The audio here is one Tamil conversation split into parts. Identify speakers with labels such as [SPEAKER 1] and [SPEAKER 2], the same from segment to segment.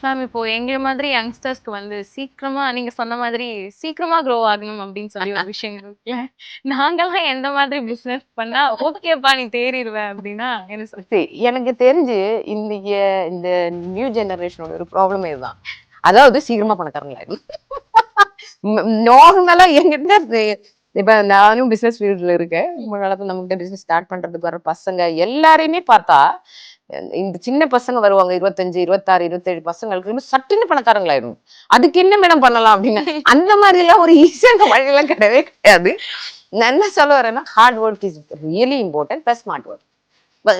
[SPEAKER 1] மேம் இப்போ எங்க மாதிரி யங்ஸ்டர்ஸ்க்கு வந்து சீக்கிரமா நீங்க சொன்ன மாதிரி சீக்கிரமா க்ரோ ஆகணும் அப்படின்னு சொல்லி ஒரு விஷயம் இருக்குல்ல. நாங்கெல்லாம் எந்த மாதிரி பிசினஸ் பண்ணா ஓகேப்பா நீ தேறிடுவ அப்படின்னா என்ன சொல்லுங்க?
[SPEAKER 2] See, எனக்கு தெரிஞ்சு இன்னைக்கு இந்த நியூ ஜெனரேஷனோட ஒரு ப்ராப்ளம் இதுதான். அதாவது சீக்கிரமா பணக்காரங்களாயிடும். நார்மலா என்கிட்ட இப்ப நானும் பிசினஸ் ஃபீல்ட்ல இருக்கேன். ரொம்ப காலத்துல நம்மகிட்ட பிசினஸ் ஸ்டார்ட் பண்றதுக்கு வர பசங்க எல்லாரையுமே பார்த்தா இந்த சின்ன பசங்க வருவாங்க 25, 26, 27 பசங்களுக்கு சட்டுன்னு பணக்காரங்களாயிடும். அதுக்கு என்ன மேடம் பண்ணலாம் அப்படின்னு அந்த மாதிரி எல்லாம் ஒரு ஈஸியான வழியெல்லாம் கிடையவே கிடையாது. நான் என்ன சொல்ல வரேன்னா hard work is really important plus smart work.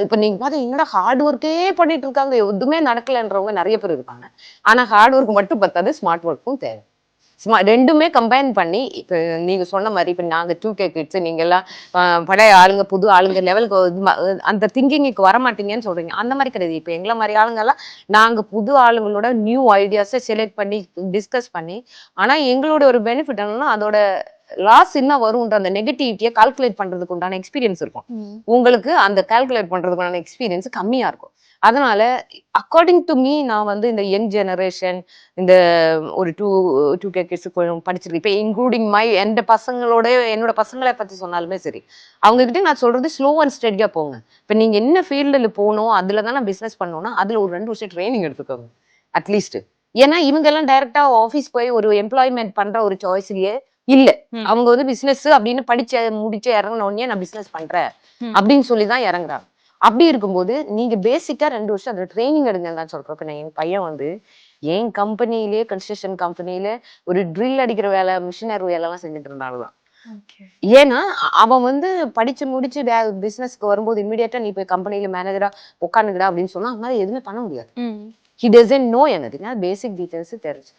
[SPEAKER 2] இப்ப நீங்க பாத்தீங்க என்னடா ஹார்ட் ஒர்க்கே பண்ணிட்டு இருக்காங்க எதுவுமே நடக்கலன்றவங்க நிறைய பேர் இருக்காங்க. ஆனா ஹார்ட் ஒர்க் மட்டும் பத்தாது, ஸ்மார்ட் ஒர்க்கும் தேவை. ரெண்டுமே கம்பைன் பண்ணி இப்ப நீங்க சொன்ன மாதிரி இப்ப நாங்க 2K கிட்ஸ், நீங்க எல்லாம் பழைய ஆளுங்க புது ஆளுங்க லெவலுக்கு அந்த திங்கிங்க்கு வர மாட்டீங்கன்னு சொல்றீங்க. அந்த மாதிரி கிடையாது. இப்ப எங்களை மாதிரி ஆளுங்க எல்லாம் நாங்க புது ஆளுங்களோட நியூ ஐடியாஸை செலக்ட் பண்ணி டிஸ்கஸ் பண்ணி, ஆனா எங்களோட ஒரு பெனிஃபிட் என்னன்னா அதோட லாஸ் என்ன வரும்ன்ற அந்த நெகட்டிவிட்டியை கால்குலேட் பண்றதுக்கு உண்டான எக்ஸ்பீரியன்ஸ் இருக்கும். உங்களுக்கு அந்த கால்குலேட் பண்றதுக்கான எக்ஸ்பீரியன்ஸ் கம்மியா இருக்கும். அதனால அக்கார்டிங் டு மீ நான் வந்து இந்த யங் ஜெனரேஷன் இந்த ஒரு 2K கிட்ஸ் படிச்சிருக்கேன். இப்போ இன்க்ளூடிங் எந்த பசங்களோட என்னோட பசங்களை பத்தி சொன்னாலுமே சரி, அவங்க கிட்ட நான் சொல்றது ஸ்லோ அண்ட் ஸ்டெடியா போங்க. இப்போ நீங்க என்ன ஃபீல்டில் போகணும் அதுல தான் நான் பிசினஸ் பண்ணணும்னா அதுல ஒரு 2 வருஷம் ட்ரைனிங் எடுத்துக்கோங்க அட்லீஸ்ட். ஏன்னா இவங்க எல்லாம் டைரக்டா ஆஃபீஸ் போய் ஒரு எம்ப்ளாய்மெண்ட் பண்ற ஒரு சாய்ஸ்லயே இல்ல. அவங்க வந்து பிசினஸ் அப்படின்னு படிச்சு முடிச்சு இறங்கின உடனே நான் பிசினஸ் பண்றேன் அப்படின்னு சொல்லிதான் இறங்குறாங்க. அப்படி இருக்கும்போது நீங்க பேசிக்கா 2 வருஷம் அதுல ட்ரைனிங் எடுங்கன்னு தான் சொல்றேன். இப்ப என் பையன் வந்து என் கம்பெனிலேயே கன்ஸ்ட்ரக்ஷன் கம்பெனில ஒரு ட்ரில் அடிக்கிற வேலை, மிஷினரி வேலை எல்லாம் செஞ்சுட்டு இருந்தாலுதான். ஏன்னா அவன் வந்து படிச்சு முடிச்சு பிசினஸ்க்கு வரும்போது இமீடியட்டா நீ போய் கம்பெனில மேனேஜரா உட்காந்துக்கடா அப்படின்னு சொன்னா அவனால எதுவுமே பண்ண முடியாது. He doesn't know anything. Basic details தெரிஞ்சு.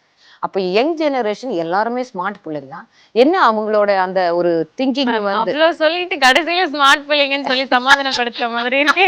[SPEAKER 2] அப்ப யங் ஜெனரேஷன் எல்லாருமே ஸ்மார்ட் பிள்ளைங்க தான். என்ன அவங்களோட அந்த ஒரு திங்கிங் வந்து
[SPEAKER 1] அவ்வளவு சொல்லிட்டு கடைசியில ஸ்மார்ட் பிள்ளைங்கன்னு சொல்லி சமாதானப்படுத்த மாதிரி இருக்கு.